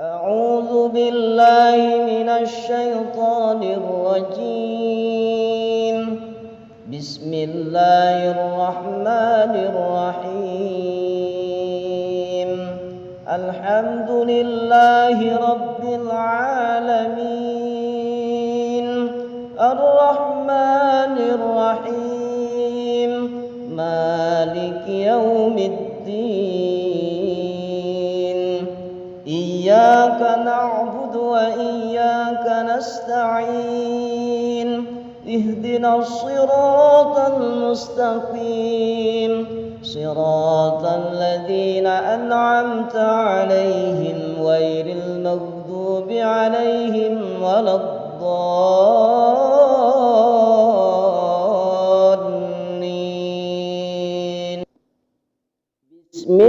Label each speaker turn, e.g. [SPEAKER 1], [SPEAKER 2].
[SPEAKER 1] أعوذ بالله من الشيطان الرجيم. بسم الله الرحمن الرحيم. الحمد لله رب العالمين، الرحمن الرحيم، مالك يوم الدين. إياك نعبد وإياك نستعين. اهدنا الصراط المستقيم، صراط الذين أنعمت عليهم غير المغضوب عليهم ولا الضالين. بسم